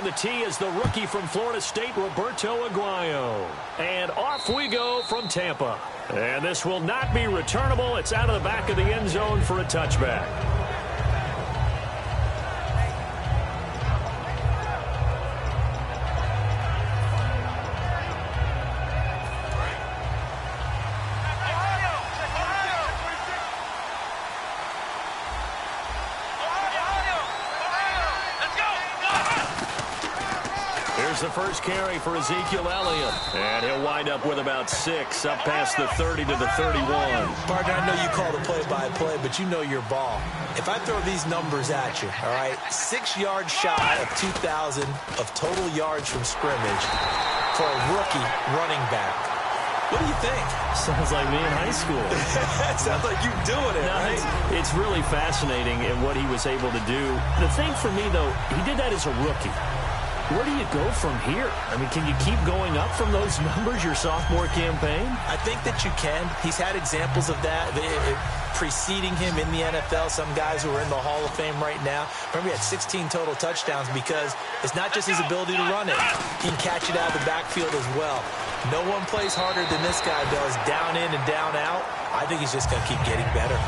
on the tee is the rookie from Florida State, Roberto Aguayo. And off we go from Tampa. And this will not be returnable. It's out of the back of the end zone for a touchback. The first carry for Ezekiel Elliott. And he'll wind up with about 6 up past the 30 to the 31. Partner, I know you call the play-by-play, but you know your ball. If I throw these numbers at you, all right, 6 yards shy of 2,000 of total yards from scrimmage for a rookie running back. What do you think? Sounds like me in high school. Sounds like you doing it, right? It's really fascinating in what he was able to do. The thing for me, though, he did that as a rookie. Where do you go from here? I mean, can you keep going up from those numbers your sophomore campaign? I think that you can. He's had examples of that preceding him in the NFL. Some guys who are in the Hall of Fame right now. Remember, he had 16 total touchdowns because it's not just his ability to run it. He can catch it out of the backfield as well. No one plays harder than this guy does, down in and down out. I think he's just going to keep getting better.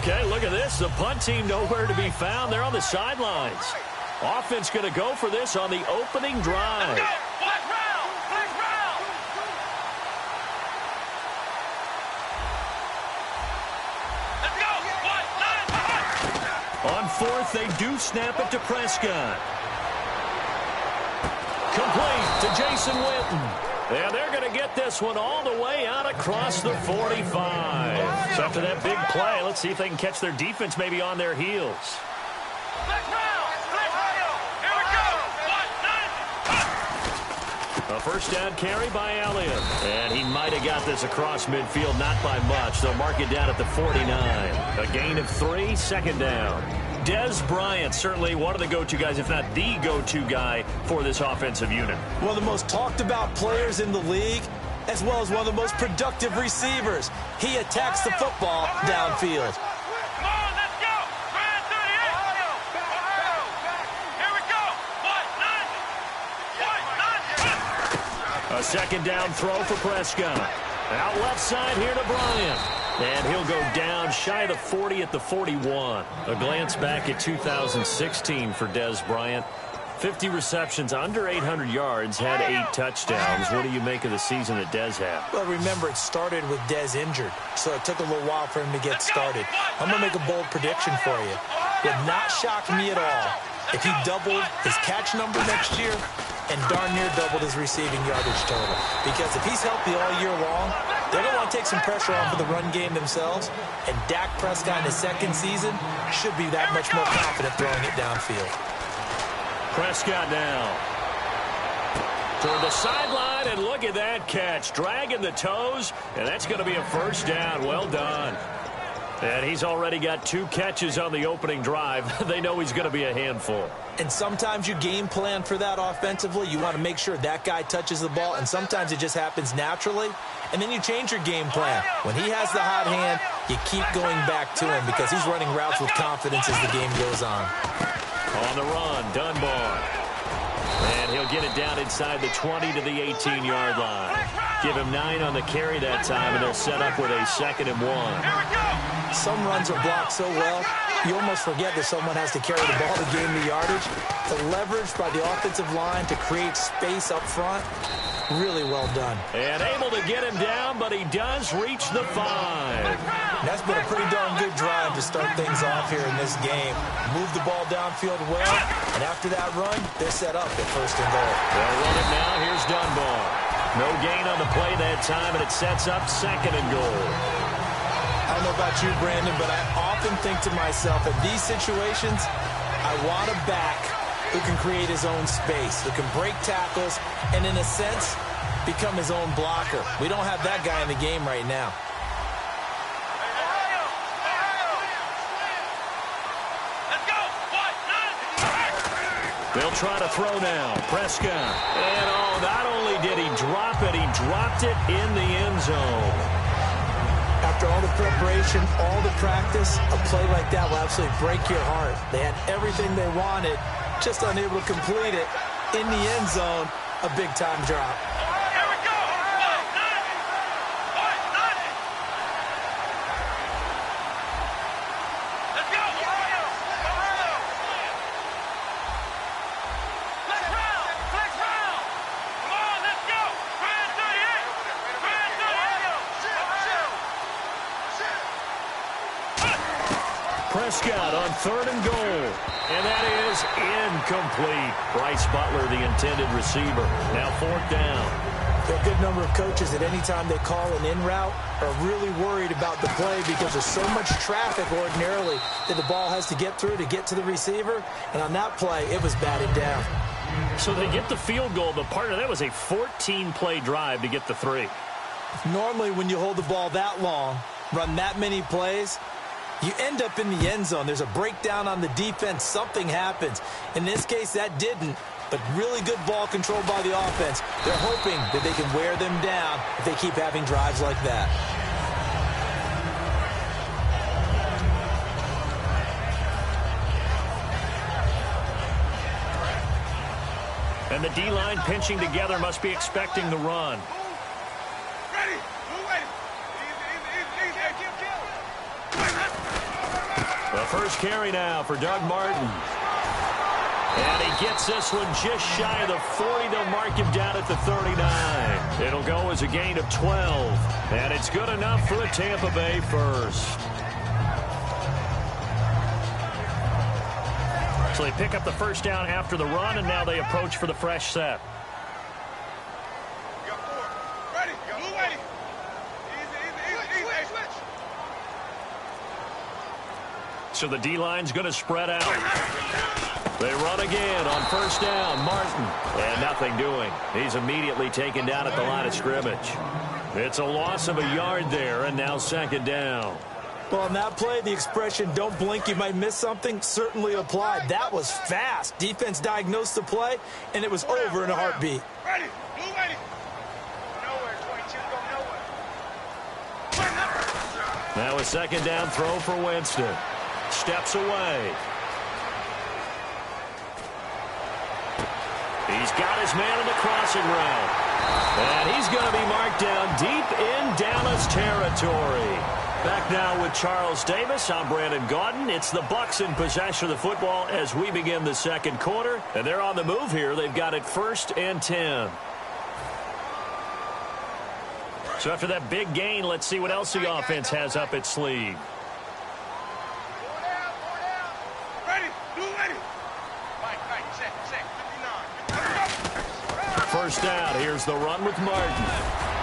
Okay, look at this. The punt team nowhere to be found. They're on the sidelines. Offense going to go for this on the opening drive. On fourth, they do snap it to Prescott. Complete to Jason Witten. And they're going to get this one all the way out across the 45. So after that big play, let's see if they can catch their defense maybe on their heels. A first down carry by Elliott. And he might have got this across midfield, not by much. They'll mark it down at the 49. A gain of 3, second down. Dez Bryant, certainly one of the go-to guys, if not the go-to guy for this offensive unit. One of the most talked-about players in the league, as well as one of the most productive receivers. He attacks the football downfield. Come on, let's go! Here we go! A second down throw for Prescott. Out left side here to Bryant. And he'll go down shy of the 40 at the 41. A glance back at 2016 for Dez Bryant. 50 receptions, under 800 yards, had 8 touchdowns. What do you make of the season that Dez had? Well, remember, it started with Dez injured, so it took a little while for him to get started. I'm going to make a bold prediction for you. Would not shock me at all if he doubled his catch number next year and darn near doubled his receiving yardage total. Because if he's healthy all year long, they're going to want to take some pressure off of the run game themselves, and Dak Prescott in his second season should be that much more confident throwing it downfield. Prescott now toward the sideline, and look at that catch. Dragging the toes, and that's going to be a first down. Well done. And he's already got 2 catches on the opening drive. They know he's going to be a handful. And sometimes you game plan for that offensively. You want to make sure that guy touches the ball, and sometimes it just happens naturally. And then you change your game plan. When he has the hot hand, you keep going back to him because he's running routes with confidence as the game goes on. On the run, Dunbar. And he'll get it down inside the 20 to the 18-yard line. Give him 9 on the carry that time, and they'll set up with a 2nd and 1. Some runs are blocked so well, you almost forget that someone has to carry the ball to gain the yardage. The leverage by the offensive line to create space up front, really well done. And able to get him down, but he does reach the 5. That's been a pretty darn good drive to start things off here in this game. Move the ball downfield well, and after that run, they're set up at 1st and goal. They'll run it now. Here's Dunbar. No gain on the play that time, and it sets up 2nd and goal. I don't know about you, Brandon, but I often think to myself, in these situations, I want a back who can create his own space, who can break tackles, and in a sense, become his own blocker. We don't have that guy in the game right now. They'll try to throw now. Prescott. And, oh, not only did he drop it, he dropped it in the end zone. After all the preparation, all the practice, a play like that will absolutely break your heart. They had everything they wanted, just unable to complete it. In the end zone, a big-time drop. Here we go. Let's go. Let's round. Let's round. Come on, let's go. Grand 38. Grand 38. Prescott on 3rd and goal. And that is incomplete. Bryce Butler, the intended receiver. Now 4th down. There are a good number of coaches that any time they call an in route are really worried about the play because there's so much traffic ordinarily that the ball has to get through to get to the receiver. And on that play, it was batted down. So they get the field goal, but part of that was a 14-play drive to get the 3. Normally, when you hold the ball that long, run that many plays, you end up in the end zone. There's a breakdown on the defense. Something happens. In this case, that didn't. But really good ball control by the offense. They're hoping that they can wear them down if they keep having drives like that. And the D-line pinching together must be expecting the run. Ready. Move ready. The first carry now for Doug Martin. And he gets this one just shy of the 40. They'll mark him down at the 39. It'll go as a gain of 12. And it's good enough for a Tampa Bay first. So they pick up the first down after the run, and now they approach for the fresh set. Ready. Move ready. Easy. Switch. So the D-line's going to spread out. They run again on first down. Martin. And nothing doing. He's immediately taken down at the line of scrimmage. It's a loss of a yard there, and now 2nd down. Well, on that play, the expression, don't blink, you might miss something, certainly applied. That was fast. Defense diagnosed the play, and it was over in a heartbeat. Ready. Move ready. Nowhere, 22. Go nowhere. Now a 2nd down throw for Winston. Steps away. He's got his man in the crossing route. And he's going to be marked down deep in Dallas territory. Back now with Charles Davis. I'm Brandon Gaudin. It's the Bucs in possession of the football as we begin the 2nd quarter. And they're on the move here. They've got it 1st and 10. So after that big gain, let's see what else the offense has up its sleeve. First down. Here's the run with Martin.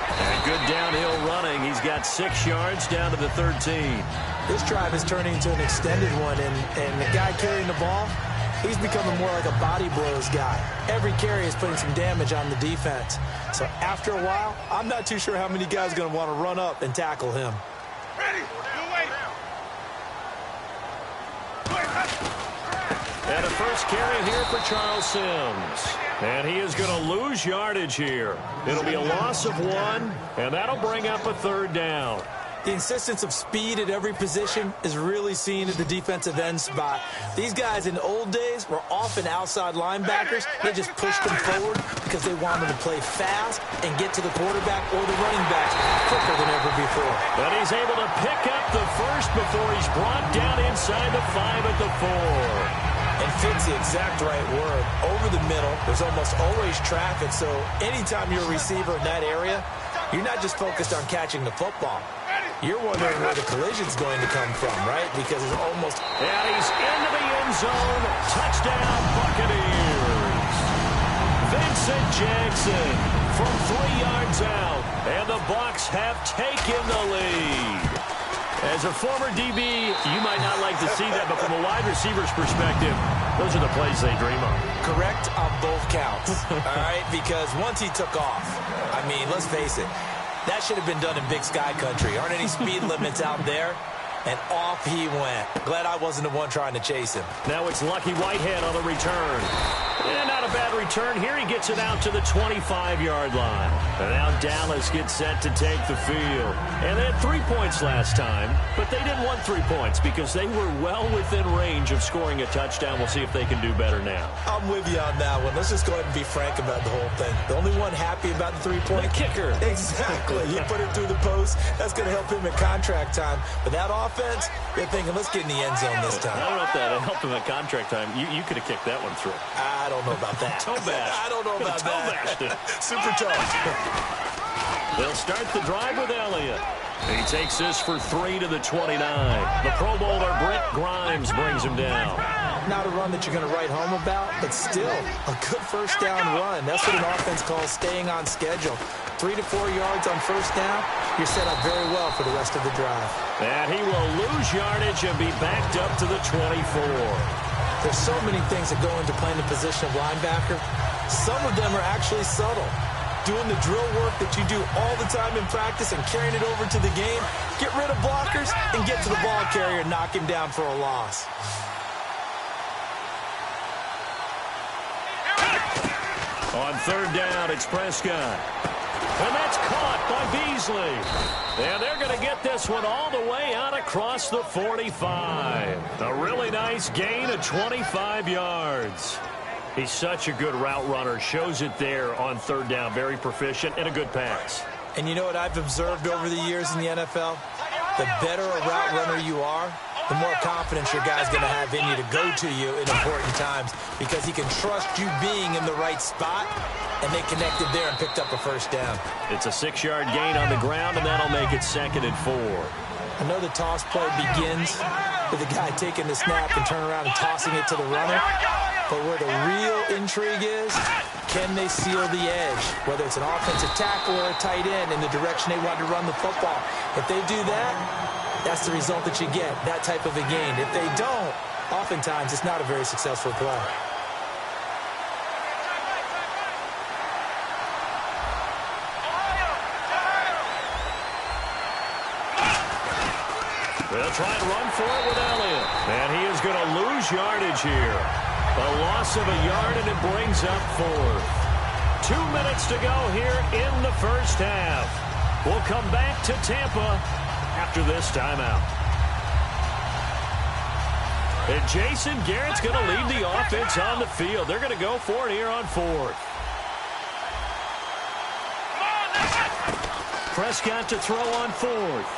And good downhill running. He's got 6 yards down to the 13. This drive is turning into an extended one, and the guy carrying the ball, he's becoming more like a body blows guy. Every carry is putting some damage on the defense. So after a while, I'm not too sure how many guys are going to want to run up and tackle him. Ready. And a first carry here for Charles Sims. And he is going to lose yardage here. It'll be a loss of 1, and that'll bring up a 3rd down. The insistence of speed at every position is really seen at the defensive end spot. These guys in the old days were often outside linebackers. They just pushed them forward because they wanted to play fast and get to the quarterback or the running backs quicker than ever before. But he's able to pick up the first before he's brought down inside the 5 at the 4. And fit's the exact right word. Over the middle, there's almost always traffic, so anytime you're a receiver in that area, you're not just focused on catching the football. You're wondering where the collision's going to come from, right? Because it's almost... And he's into the end zone. Touchdown, Buccaneers. Vincent Jackson from 3 yards out. And the Bucs have taken the lead. As a former DB, you might not like to see that, but from a wide receiver's perspective, those are the plays they dream of. Correct on both counts, all right? Because once he took off, I mean, let's face it, that should have been done in Big Sky Country. Aren't any speed limits out there? And off he went. Glad I wasn't the one trying to chase him. Now it's Lucky Whitehead on the return. And not a bad return here. He gets it out to the 25-yard line. And now Dallas gets set to take the field. And they had 3 points last time, but they didn't want 3 points because they were well within range of scoring a touchdown. We'll see if they can do better now. I'm with you on that one. Let's just go ahead and be frank about the whole thing. The only one happy about the 3-point kicker. Exactly. He put it through the post. That's going to help him in contract time. But that offense, they're thinking, let's get in the end zone this time. I don't know if that helped him at contract time. You could have kicked that one through. I don't know about that. Toe bash. I don't know about that. Super toe. They'll start the drive with Elliott. He takes this for 3 to the 29. The Pro Bowler Brent Grimes brings him down. Not a run that you're going to write home about, but still a good first down run. That's what an offense calls staying on schedule. 3 to 4 yards on first down, you're set up very well for the rest of the drive. And he will lose yardage and be backed up to the 24. There's so many things that go into playing the position of linebacker. Some of them are actually subtle. Doing the drill work that you do all the time in practice and carrying it over to the game. Get rid of blockers and get to the ball carrier and knock him down for a loss. On third down, it's Prescott. And that's caught by Beasley. And they're going to get this one all the way out across the 45. A really nice gain of 25 yards. He's such a good route runner. Shows it there on third down. Very proficient and a good pass. And you know what I've observed over the years in the NFL? The better a route runner you are, the more confidence your guy's going to have in you to go to you in important times because he can trust you being in the right spot, and they connected there and picked up a first down. It's a 6-yard gain on the ground, and that'll make it 2nd and 4. I know the toss play begins with the guy taking the snap and turning around and tossing it to the runner. But where the real intrigue is, can they seal the edge? Whether it's an offensive tackle or a tight end in the direction they want to run the football. If they do that, that's the result that you get, that type of a gain. If they don't, oftentimes it's not a very successful play. They'll try and run for it with Elliott. And he is going to lose yardage here. A loss of a yard, and it brings up 4th. 2 minutes to go here in the first half. We'll come back to Tampa after this timeout. And Jason Garrett's going to lead the offense on the field. They're going to go for it here on 4th. Prescott to throw on 4th.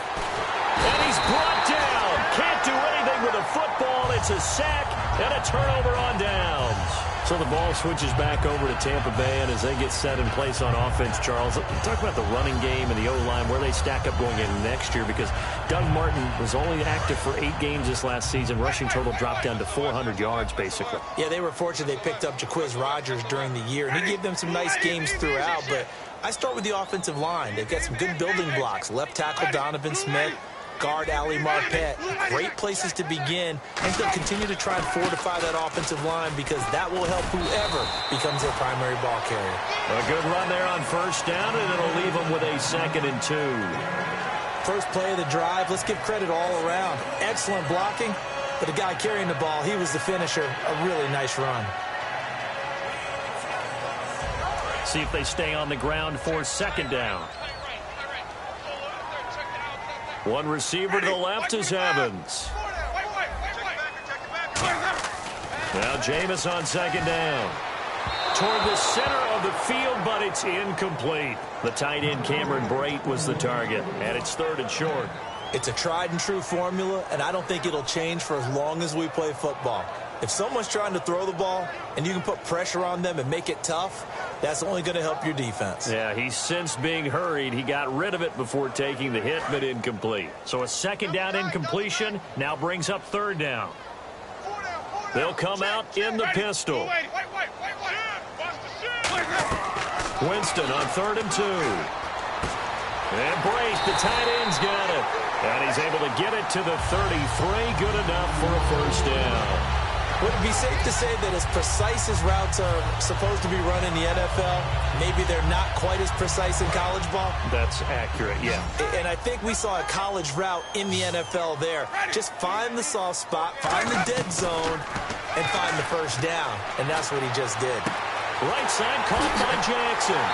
And he's brought down. Can't do anything with a football. It's a sack and a turnover on downs. So the ball switches back over to Tampa Bay, and as they get set in place on offense, Charles, talk about the running game and the O-line, where they stack up going in next year, because Doug Martin was only active for 8 games this last season. Rushing total dropped down to 400 yards, basically. Yeah, they were fortunate they picked up Jaquiz Rodgers during the year, and he gave them some nice games throughout, but I start with the offensive line. They've got some good building blocks. Left tackle Donovan Smith, guard Ali Marpet. Great places to begin. I think they'll continue to try and fortify that offensive line because that will help whoever becomes their primary ball carrier. A good run there on first down, and it'll leave them with a 2nd and 2. First play of the drive, let's give credit all around. Excellent blocking, but the guy carrying the ball, he was the finisher. A really nice run. See if they stay on the ground for 2nd down. One receiver to the left is Evans. Now Jameis on 2nd down. Toward the center of the field, but it's incomplete. The tight end Cameron Brate was the target, and it's 3rd and short. It's a tried and true formula, and I don't think it'll change for as long as we play football. If someone's trying to throw the ball and you can put pressure on them and make it tough, that's only going to help your defense. Yeah, he sensed being hurried. He got rid of it before taking the hit, but incomplete. So a 2nd down incompletion now brings up 3rd down. They'll come out in the pistol. Winston on 3rd and 2. And Brate, the tight end's got it. And he's able to get it to the 33. Good enough for a first down. Would it be safe to say that as precise as routes are supposed to be run in the NFL, maybe they're not quite as precise in college ball? That's accurate, yeah. And I think we saw a college route in the NFL there. Just find the soft spot, find the dead zone, and find the first down, and that's what he just did. Right side caught by Jackson.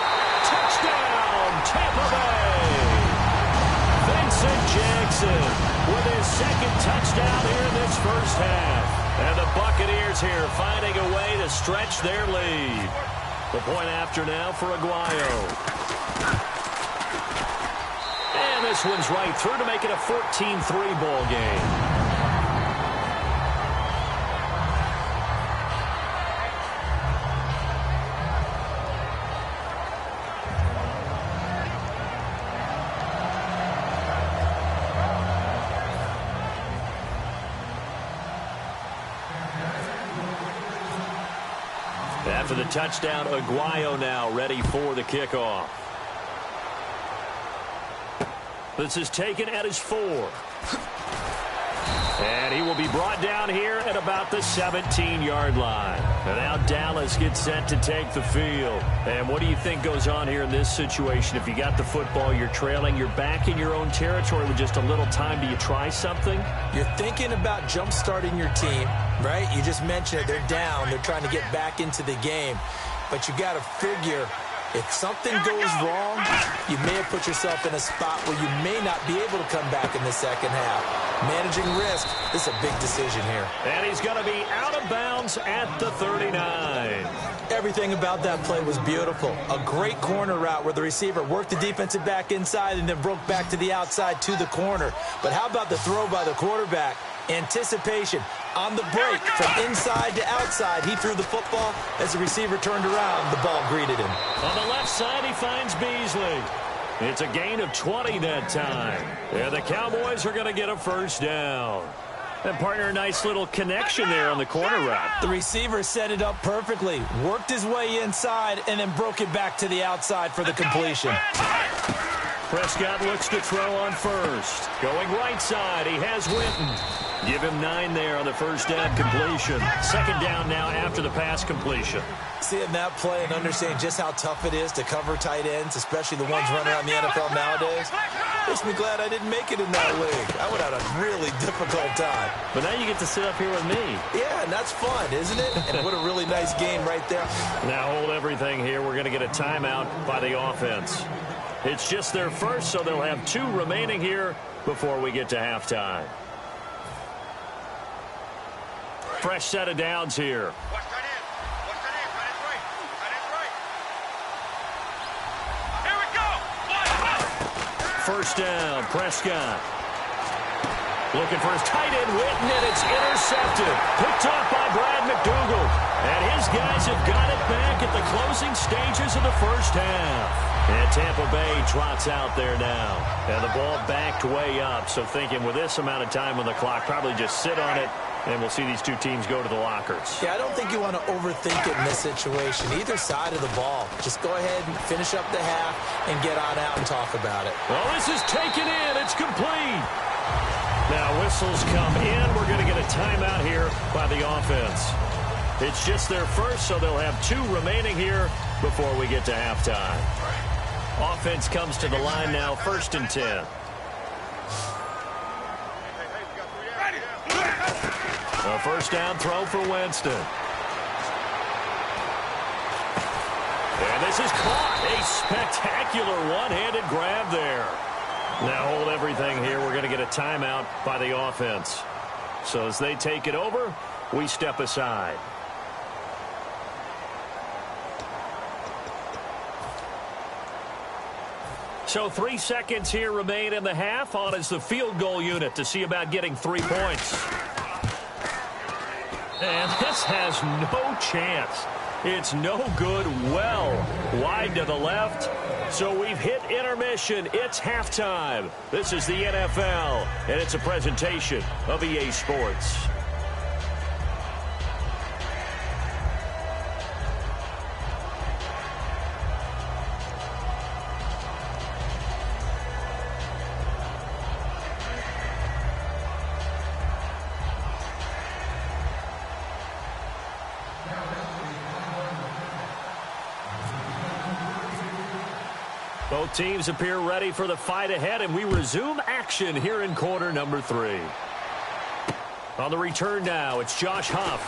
Touchdown, Tampa Bay. Vincent Jackson with his second touchdown here in this first half. And the Buccaneers here finding a way to stretch their lead. The point after now for Aguayo. And this one's right through to make it a 14-3 ball game. After the touchdown, Aguayo now ready for the kickoff. This is taken at his 4. And he will be brought down here at about the 17-yard line. And now Dallas gets set to take the field. And what do you think goes on here in this situation? If you got the football, you're trailing, you're back in your own territory with just a little time. Do you try something? You're thinking about jump-starting your team, right? You just mentioned it. They're down. They're trying to get back into the game. But you got to figure, if something goes wrong, you may have put yourself in a spot where you may not be able to come back in the second half. Managing risk, this is a big decision here. And he's going to be out of bounds at the 39. Everything about that play was beautiful. A great corner route where the receiver worked the defensive back inside and then broke back to the outside to the corner. But how about the throw by the quarterback? Anticipation on the break from inside to outside. He threw the football. As the receiver turned around, the ball greeted him. On the left side, he finds Beasley. It's a gain of 20 that time. And the Cowboys are going to get a first down. And partner, a nice little connection there on the corner route. The receiver set it up perfectly, worked his way inside, and then broke it back to the outside for the completion. Prescott looks to throw on first. Going right side, he has Winton. Give him 9 there on the first down completion. Second down now after the pass completion. Seeing that play and understanding just how tough it is to cover tight ends, especially the ones running around the NFL nowadays, makes me glad I didn't make it in that league. I would have had a really difficult time. But now you get to sit up here with me. Yeah, and that's fun, isn't it? And what a really nice game right there. Now hold everything here. We're going to get a timeout by the offense. It's just their first, so they'll have 2 remaining here before we get to halftime. Fresh set of downs here. Watch that in. Watch that in. That is right. That is right. Here we go. First down, Prescott. Looking for his tight end, Witten, and it's intercepted. Picked off by Brad McDougal. And his guys have got it back at the closing stages of the first half. And Tampa Bay trots out there now. And the ball backed way up. So thinking with this amount of time on the clock, probably just sit on it. And we'll see these 2 teams go to the lockers. Yeah, I don't think you want to overthink it in this situation. Either side of the ball. Just go ahead and finish up the half and get on out and talk about it. Well, this is taken in. It's complete. Now whistles come in. We're going to get a timeout here by the offense. It's just their first, so they'll have 2 remaining here before we get to halftime. Offense comes to the line now, 1st and 10. A first down throw for Winston. And this is caught. A spectacular one-handed grab there. Now hold everything here. We're going to get a timeout by the offense. So as they take it over, we step aside. So 3 seconds here remain in the half. On is the field goal unit to see about getting 3 points. And this has no chance. It's no good, well wide to the left. So we've hit intermission. It's halftime. This is the NFL, and it's a presentation of EA Sports. Both teams appear ready for the fight ahead, and we resume action here in quarter number 3. On the return now, it's Josh Huff.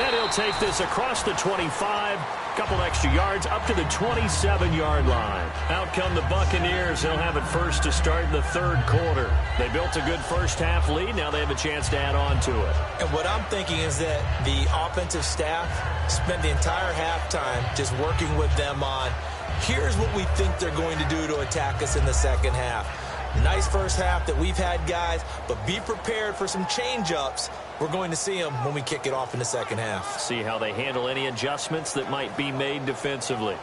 And he'll take this across the 25, couple extra yards up to the 27-yard line. Out come the Buccaneers. They'll have it first to start in the third quarter. They built a good first-half lead. Now they have a chance to add on to it. And what I'm thinking is that the offensive staff spent the entire halftime just working with them on, here's what we think they're going to do to attack us in the second half. Nice first half that we've had, guys, but be prepared for some change-ups. We're going to see them when we kick it off in the second half. See how they handle any adjustments that might be made defensively.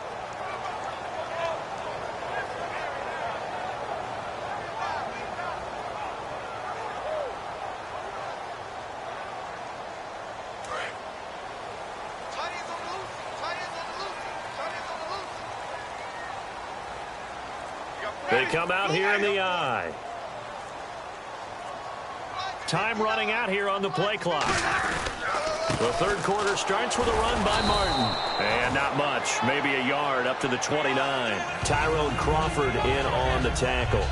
They come out here in the eye. Time running out here on the play clock. The third quarter starts with a run by Martin. And not much, maybe a yard up to the 29. Tyrone Crawford in on the tackle.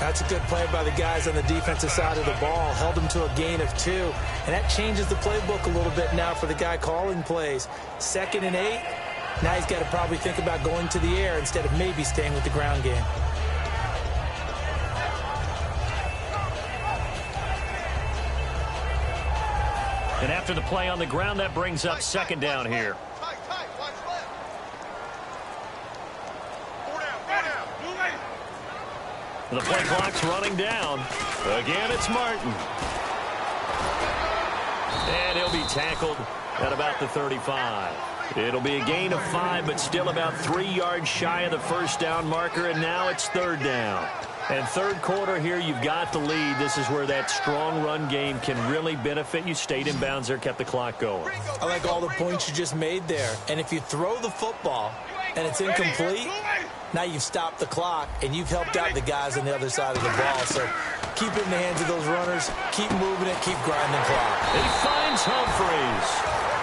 That's a good play by the guys on the defensive side of the ball. Held him to a gain of 2. And that changes the playbook a little bit now for the guy calling plays. 2nd and 8. Now he's got to probably think about going to the air instead of maybe staying with the ground game. And after the play on the ground, that brings up second down here. The play clock's running down. Again, it's Martin. And he'll be tackled at about the 35. It'll be a gain of 5, but still about 3 yards shy of the first down marker, and now it's third down. And third quarter here, you've got the lead. This is where that strong run game can really benefit you. Stayed in bounds there, kept the clock going. I like all the points you just made there. And if you throw the football and it's incomplete, now you've stopped the clock and you've helped out the guys on the other side of the ball. So keep it in the hands of those runners. Keep moving it. Keep grinding the clock. He finds Humphreys.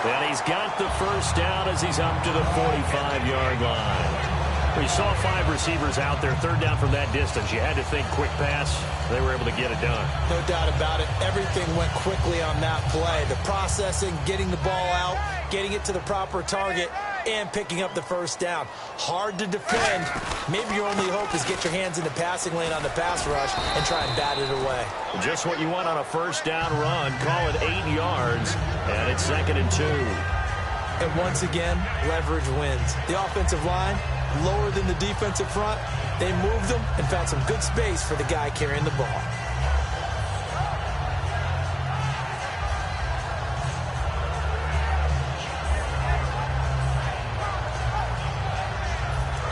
And he's got the first down as he's up to the 45-yard line. We saw 5 receivers out there, third down from that distance. You had to think quick pass. They were able to get it done. No doubt about it. Everything went quickly on that play. The processing, getting the ball out, getting it to the proper target, and picking up the first down. Hard to defend. Maybe your only hope is get your hands in the passing lane on the pass rush and try and bat it away. Just what you want on a first down run. Call it 8 yards, and it's 2nd and 2. And once again, leverage wins. The offensive line, lower than the defensive front. They moved them and found some good space for the guy carrying the ball.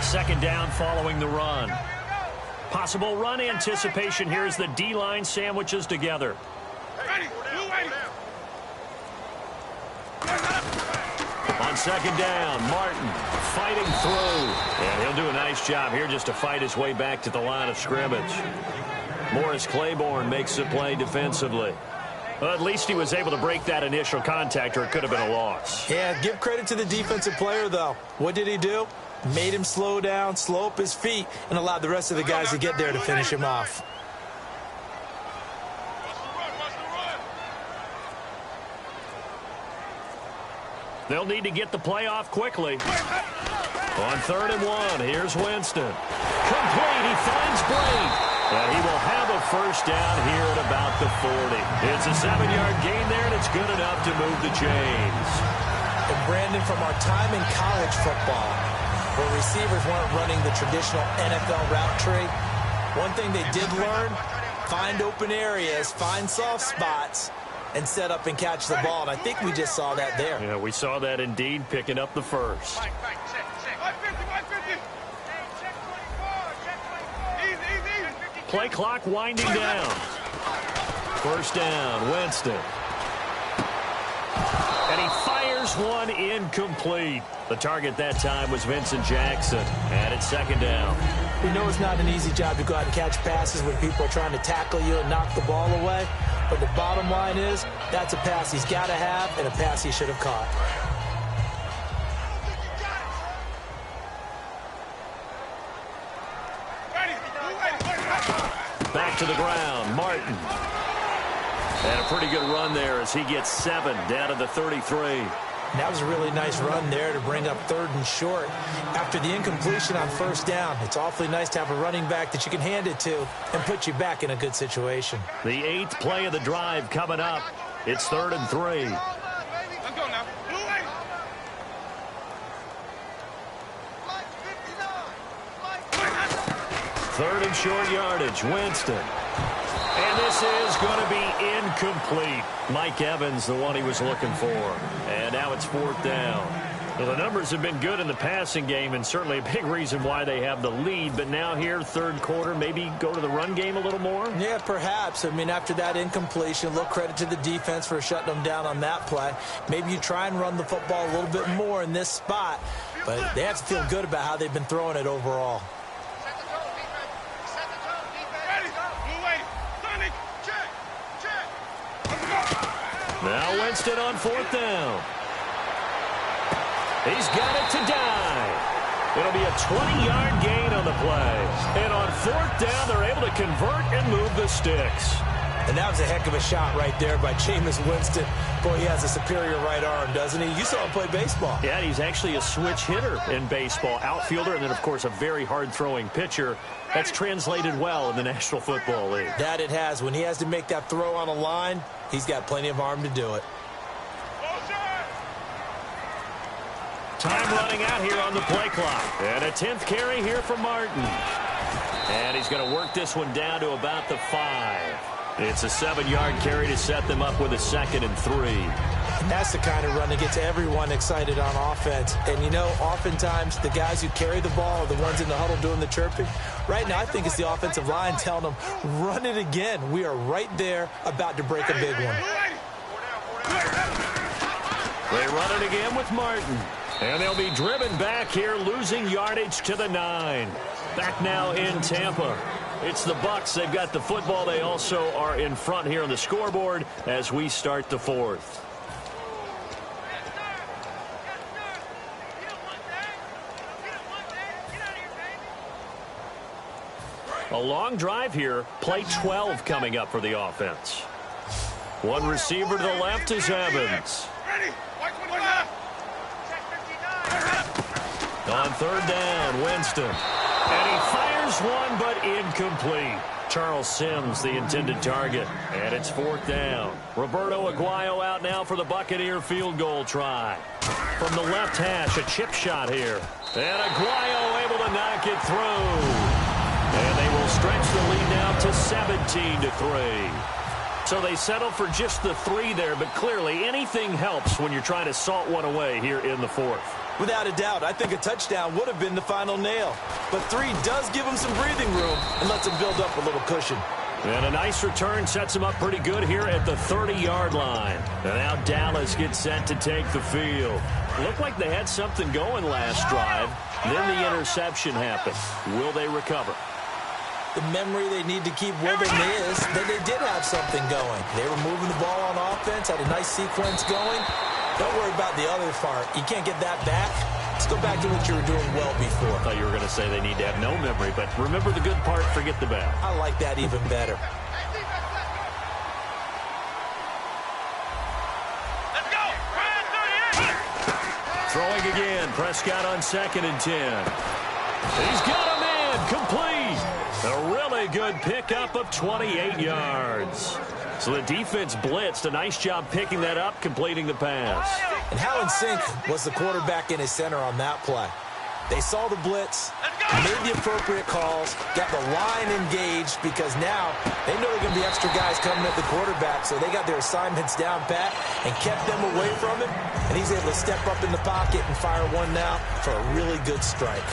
Second down following the run. Possible run anticipation here as the D-line sandwiches together. On second down, Martin fighting through. And he'll do a nice job here just to fight his way back to the line of scrimmage. Morris Claiborne makes the play defensively. Well, at least he was able to break that initial contact, or it could have been a loss. Yeah, give credit to the defensive player, though. What did he do? Made him slow down, slow up his feet, and allowed the rest of the guys to get there to finish him off. They'll need to get the play off quickly. On 3rd and 1, here's Winston. Complete, he finds Blake. And he will have a first down here at about the 40. It's a 7-yard gain there, and it's good enough to move the chains. And Brandon, from our time in college football, where receivers weren't running the traditional NFL route tree, one thing they did learn, find open areas, find soft spots, and set up and catch the ball. And I think we just saw that there. Yeah, we saw that indeed, picking up the first. Play clock winding down. First down, Winston. And he fires one incomplete. The target that time was Vincent Jackson. And it's second down. We know it's not an easy job to go out and catch passes when people are trying to tackle you and knock the ball away. But the bottom line is, that's a pass he's got to have and a pass he should have caught. Back to the ground, Martin. And a pretty good run there as he gets 7 down to the 33. And that was a really nice run there to bring up 3rd and short. After the incompletion on 1st down, it's awfully nice to have a running back that you can hand it to and put you back in a good situation. The 8th play of the drive coming up. It's 3rd and 3. Let's go now. Blue way. 3rd and short yardage. Winston. And this is going to be incomplete. Mike Evans, the one he was looking for. And now it's 4th down. Well, the numbers have been good in the passing game and certainly a big reason why they have the lead. But now here, 3rd quarter, maybe go to the run game a little more? Yeah, perhaps. I mean, after that incompletion, a little credit to the defense for shutting them down on that play. Maybe you try and run the football a little bit more in this spot. But they have to feel good about how they've been throwing it overall. Now Winston on 4th down. He's got it to die. It'll be a 20-yard gain on the play. And on 4th down, they're able to convert and move the sticks. And that was a heck of a shot right there by Jameis Winston. Boy, he has a superior right arm, doesn't he? You saw him play baseball. Yeah, he's actually a switch hitter in baseball. Outfielder, and then, of course, a very hard-throwing pitcher. That's translated well in the National Football League. That it has. When he has to make that throw on a line, he's got plenty of arm to do it. Time running out here on the play clock. And a 10th carry here for Martin. And he's going to work this one down to about the 5. It's a 7-yard carry to set them up with a 2nd and 3. And that's the kind of run that gets everyone excited on offense. And, you know, oftentimes the guys who carry the ball are the ones in the huddle doing the chirping. Right now, I think it's the offensive line telling them, run it again. We are right there about to break a big one. They run it again with Martin. And they'll be driven back here, losing yardage to the 9. Back now in Tampa. It's the Bucs. They've got the football. They also are in front here on the scoreboard as we start the 4th. A long drive here. Play 12 coming up for the offense. One receiver to the left is Evans. On 3rd down, Winston. And he fires one, but incomplete. Charles Sims, the intended target. And it's 4th down. Roberto Aguayo out now for the Buccaneer field goal try. From the left hash, a chip shot here. And Aguayo able to knock it through. And they will stretch the lead now to 17-3. So they settle for just the 3 there, but clearly anything helps when you're trying to salt one away here in the 4th. Without a doubt, I think a touchdown would have been the final nail. But 3 does give them some breathing room and lets them build up a little cushion. And a nice return sets them up pretty good here at the 30-yard line. And now Dallas gets set to take the field. Looked like they had something going last drive. Then the interception happened. Will they recover? The memory they need to keep with them is that they did have something going. They were moving the ball on offense, had a nice sequence going. Don't worry about the other part. You can't get that back. Let's go back to what you were doing well before. I thought you were going to say they need to have no memory, but remember the good part, forget the bad. I like that even better. Let's go. Throwing again. Prescott on 2nd and 10. He's got a man. Complete. A really good pickup of 28 yards. So the defense blitzed. A nice job picking that up, completing the pass. And how in sync was the quarterback in his center on that play? They saw the blitz, made the appropriate calls, got the line engaged because now they know there are going to be extra guys coming at the quarterback, so they got their assignments down pat and kept them away from him, and he's able to step up in the pocket and fire one now for a really good strike.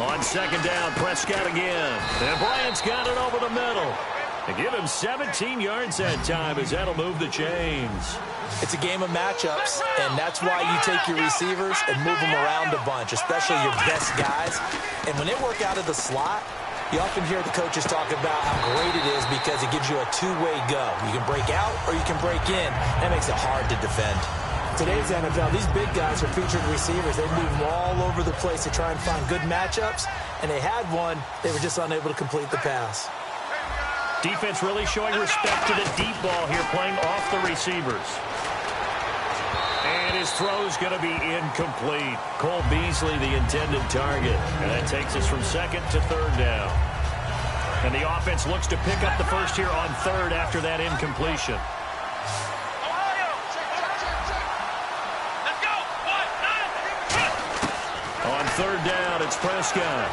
On 2nd down, Prescott again. And Bryant's got it over the middle. And give him 17 yards that time as that'll move the chains. It's a game of matchups, and that's why you take your receivers and move them around a bunch, especially your best guys. And when they work out of the slot, You often hear the coaches talk about how great it is because it gives you a two-way go. You can break out or you can break in. That makes it hard to defend. Today's NFL, these big guys are featured receivers. They move them all over the place to try and find good matchups, and they had one. They were just unable to complete the pass. Defense really showing respect to the deep ball here, playing off the receivers. And his throw's going to be incomplete. Cole Beasley, the intended target. And that takes us from second to third down. And the offense looks to pick up the first here on third after that incompletion. On third down, it's Prescott.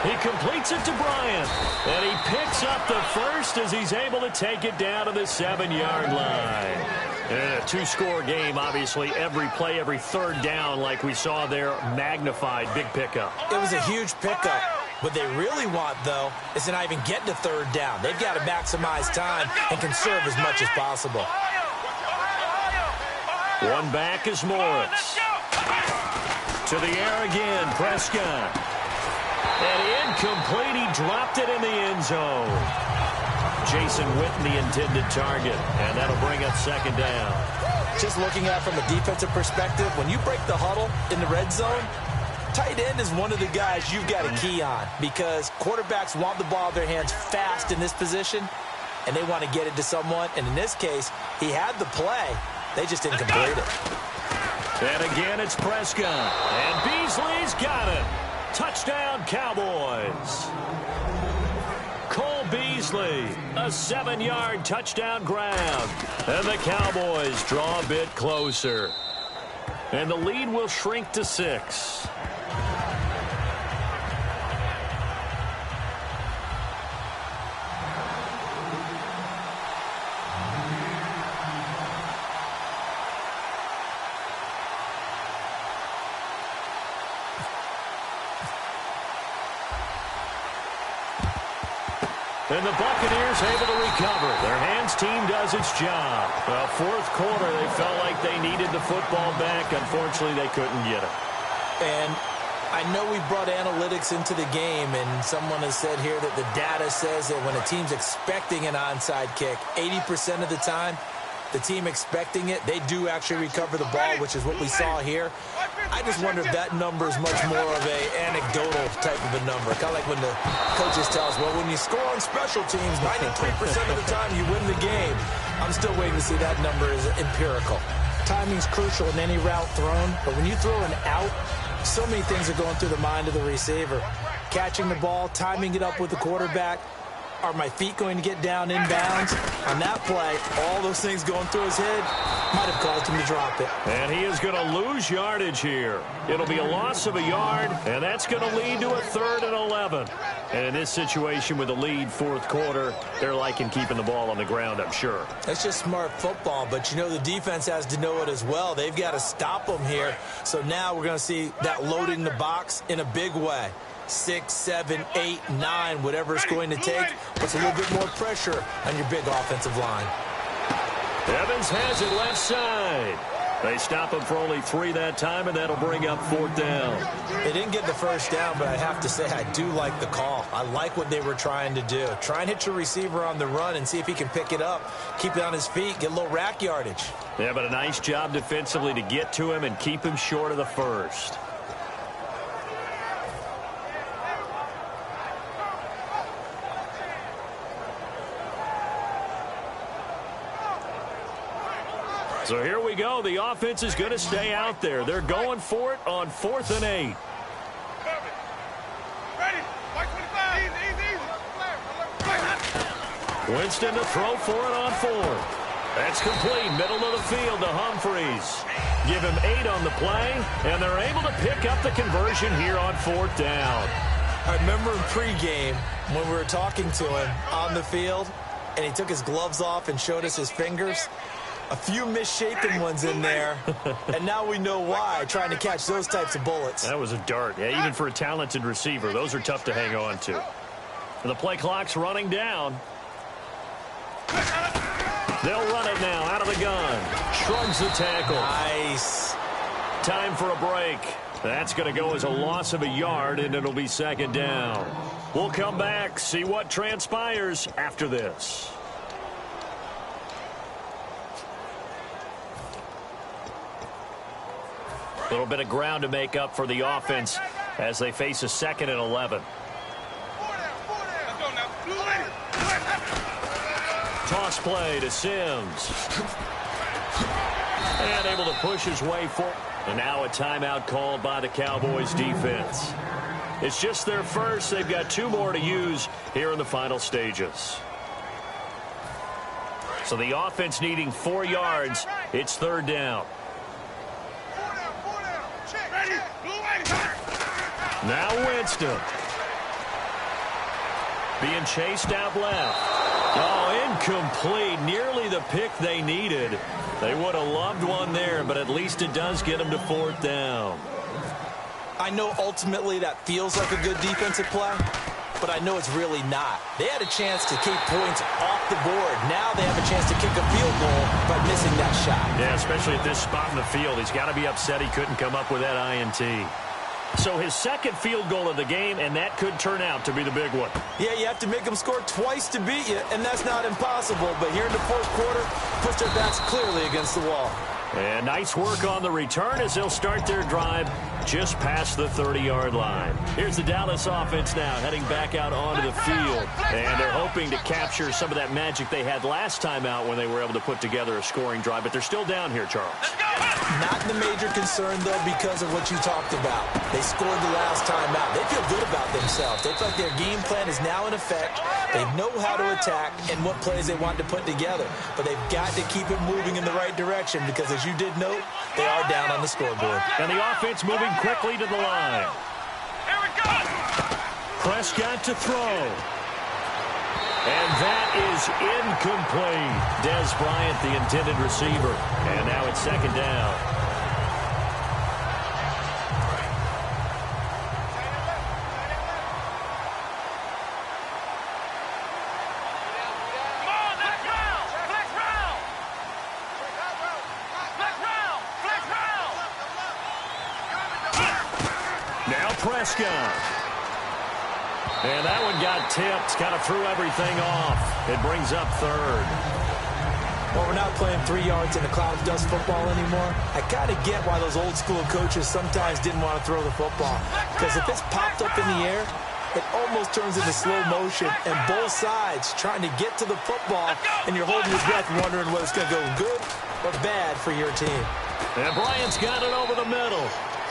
He completes it to Bryant. And he picks up the first as he's able to take it down to the 7-yard line. In a two-score game, obviously, every play, every third down, like we saw there, magnified, big pickup. It was a huge pickup. What they really want, though, is to not even get to third down. They've got to maximize time and conserve as much as possible. One back is Morris. To the air again, Prescott. And incomplete, he dropped it in the end zone. Jason Witten, the intended target, and that'll bring up second down. Just looking at it from a defensive perspective, when you break the huddle in the red zone, tight end is one of the guys you've got a key on because quarterbacks want the ball in their hands fast in this position, and they want to get it to someone. And in this case, he had the play. They just didn't complete it. And again, it's Prescott. And Beasley's got it. Touchdown, Cowboys. Cole Beasley, a 7-yard touchdown grab. And the Cowboys draw a bit closer. And the lead will shrink to 6. And the Buccaneers able to recover. Their hands team does its job. Well, fourth quarter, they felt like they needed the football back. Unfortunately, they couldn't get it. And I know we brought analytics into the game, and someone has said here that the data says that when a team's expecting an onside kick, 80% of the time, the team expecting it, they do actually recover the ball, which is what we saw here. I just wonder if that number is much more of an anecdotal type of a number. Kind of like when the coaches tell us, well, when you score on special teams, 93% of the time you win the game. I'm still waiting to see that number is empirical. Timing's crucial in any route thrown, but when you throw an out, so many things are going through the mind of the receiver. Catching the ball, timing it up with the quarterback. Are my feet going to get down inbounds? On that play, all those things going through his head might have caused him to drop it. And he is going to lose yardage here. It'll be a loss of a yard, and that's going to lead to a 3rd and 11. And in this situation with the lead fourth quarter, they're liking keeping the ball on the ground, I'm sure. That's just smart football, but you know the defense has to know it as well. They've got to stop them here. So now we're going to see that loading the box in a big way. 6, 7, 8, 9, whatever it's going to take, puts a little bit more pressure on your big offensive line. Evans has it left side. They stop him for only 3 that time, and that'll bring up 4th down. They didn't get the first down, but I have to say I do like the call. I like what they were trying to do. Try and hit your receiver on the run and see if he can pick it up, keep it on his feet, get a little rack yardage. Yeah, but a nice job defensively to get to him and keep him short of the first. So here we go. The offense is going to stay out there. They're going for it on 4th and 8. Winston to throw for it on 4th. That's complete. Middle of the field to Humphreys. Give him 8 on the play, and they're able to pick up the conversion here on 4th down. I remember in pregame when we were talking to him on the field, and he took his gloves off and showed us his fingers. A few misshapen ones in there, and now we know why, trying to catch those types of bullets. That was a dart. Yeah, even for a talented receiver, those are tough to hang on to. And the play clock's running down. They'll run it now out of the gun. Shrugs the tackle. Nice. Time for a break. That's going to go as a loss of a yard, and it'll be second down. We'll come back, see what transpires after this. A little bit of ground to make up for the offense as they face a 2nd and 11. Toss play to Sims. And able to push his way forward. And now a timeout called by the Cowboys defense. It's just their first. They've got 2 more to use here in the final stages. So the offense needing 4 yards. It's 3rd down. Now Winston. Being chased out left. Oh, incomplete. Nearly the pick they needed. They would have loved one there, but at least it does get them to 4th down. I know ultimately that feels like a good defensive play, but I know it's really not. They had a chance to keep points off the board. Now they have a chance to kick a field goal by missing that shot. Yeah, especially at this spot in the field. He's got to be upset he couldn't come up with that INT. So his 2nd field goal of the game, and that could turn out to be the big one. Yeah, you have to make them score twice to beat you, and that's not impossible. But here in the 4th quarter, puts their backs clearly against the wall. And nice work on the return as they'll start their drive just past the 30-yard line. Here's the Dallas offense now heading back out onto the field. And they're hoping to capture some of that magic they had last time out when they were able to put together a scoring drive. But they're still down here, Charles. Not the major concern, though, because of what you talked about. They scored the last time out. They feel good about themselves. They feel like their game plan is now in effect. They know how to attack and what plays they want to put together. But they've got to keep it moving in the right direction because, as you did note, they are down on the scoreboard. And the offense moving quickly to the line. Here we go. Prescott to throw. And that is incomplete. Dez Bryant, the intended receiver. And now it's 2nd down. Come on, let's round. Flex round. Flex round. Flex round. Now Prescott. And that one got tipped. Kind of threw everything off. It brings up 3rd. Well, we're not playing 3 yards in a cloud of dust football anymore. I kind of get why those old school coaches sometimes didn't want to throw the football. Because if it's popped up in the air, it almost turns into slow motion. And both sides trying to get to the football, and you're holding your breath wondering whether it's going to go good or bad for your team. And Bryant's got it over the middle.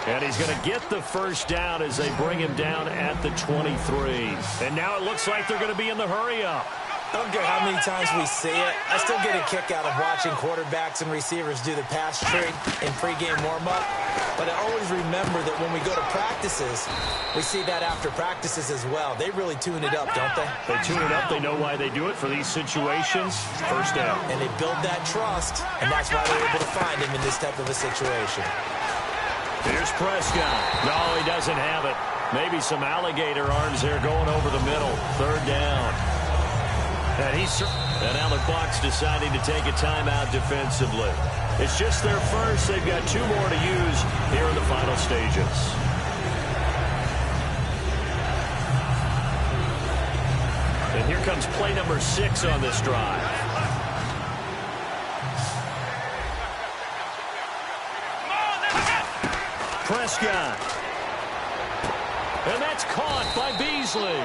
And he's going to get the 1st down as they bring him down at the 23. And now it looks like they're going to be in the hurry-up. I don't care how many times we see it. I still get a kick out of watching quarterbacks and receivers do the pass trick in pregame warm-up. But I always remember that when we go to practices, we see that after practices as well. They really tune it up, don't they? They tune it up. They know why they do it for these situations. 1st down. And they build that trust, and that's why they're able to find him in this type of a situation. Here's Prescott. No, he doesn't have it. Maybe some alligator arms there going over the middle. 3rd down. And now the Bucs deciding to take a timeout defensively. It's just their first. They've got 2 more to use here in the final stages. And here comes play number 6 on this drive. Prescott. And that's caught by Beasley.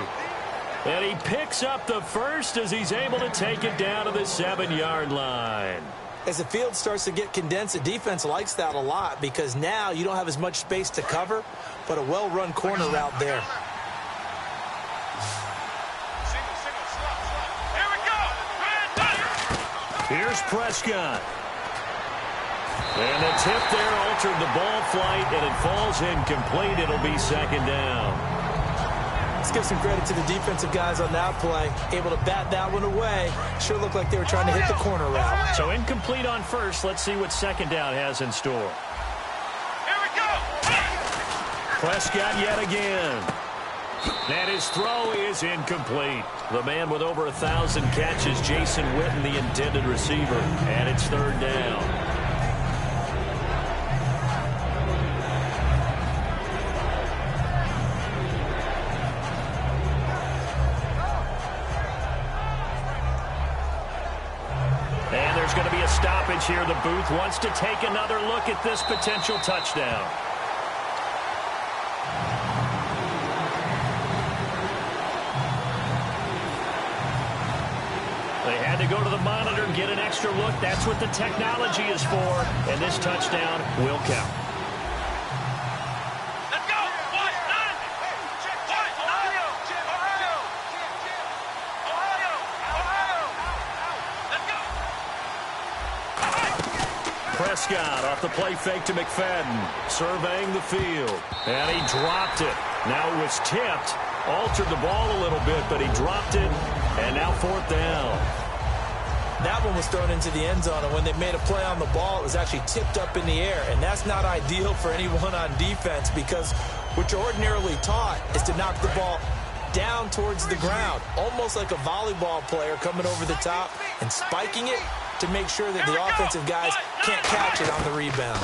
And he picks up the 1st as he's able to take it down to the 7-yard line. As the field starts to get condensed, the defense likes that a lot because now you don't have as much space to cover, but a well-run corner route there. Here we go. Here's Prescott. And the tip there altered the ball flight, and it falls incomplete. It'll be 2nd down. Let's give some credit to the defensive guys on that play. Able to bat that one away. Sure looked like they were trying to hit the corner route. So incomplete on 1st. Let's see what 2nd down has in store. Here we go. Prescott yet again. And his throw is incomplete. The man with over 1,000 catches, Jason Witten, the intended receiver. And it's 3rd down. stage here, the booth wants to take another look at this potential touchdown. They had to go to the monitor and get an extra look. That's what the technology is for, and this touchdown will count. Let's go. Watch, none. Watch, Ohio. Let's go. Prescott off the play fake to McFadden, surveying the field, and he dropped it. Now it was tipped, altered the ball a little bit, but he dropped it, and now 4th down. That one was thrown into the end zone, and when they made a play on the ball, it was actually tipped up in the air, and that's not ideal for anyone on defense because what you're ordinarily taught is to knock the ball down towards the ground, almost like a volleyball player coming over the top and spiking it to make sure that the offensive guys can't catch it on the rebound.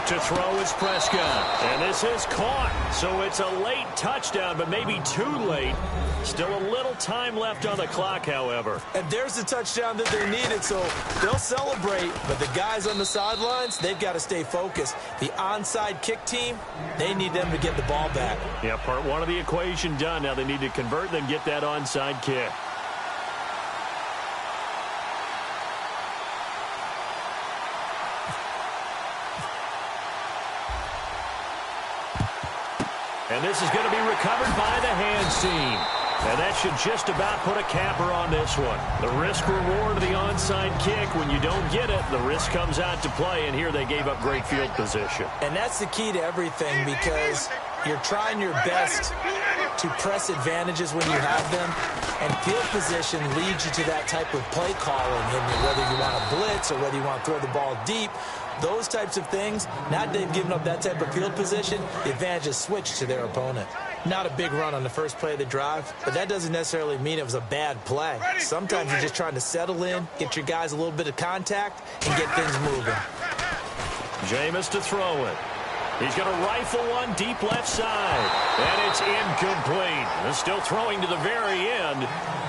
To throw is Prescott, and this is caught. So it's a late touchdown, but maybe too late. Still a little time left on the clock, however. And there's the touchdown that they needed, so they'll celebrate. But the guys on the sidelines, they've got to stay focused. The onside kick team, they need them to get the ball back. Yeah, part one of the equation done. Now they need to convert and then get that onside kick. And this is going to be recovered by the hands team. And that should just about put a capper on this one. The risk-reward of the onside kick, when you don't get it, the risk comes out to play, and here they gave up great field position. And that's the key to everything because you're trying your best to press advantages when you have them, and field position leads you to that type of play calling, and whether you want to blitz or whether you want to throw the ball deep, those types of things, now that they've given up that type of field position, the advantage is switched to their opponent. Not a big run on the first play of the drive, but that doesn't necessarily mean it was a bad play. Sometimes you're just trying to settle in, get your guys a little bit of contact, and get things moving. Jameis to throw it. He's going to rifle one deep left side, and it's incomplete. They're still throwing to the very end,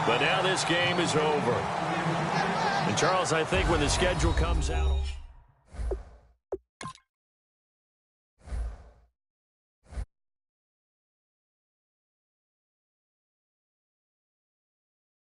but now this game is over. And, Charles, I think when the schedule comes out...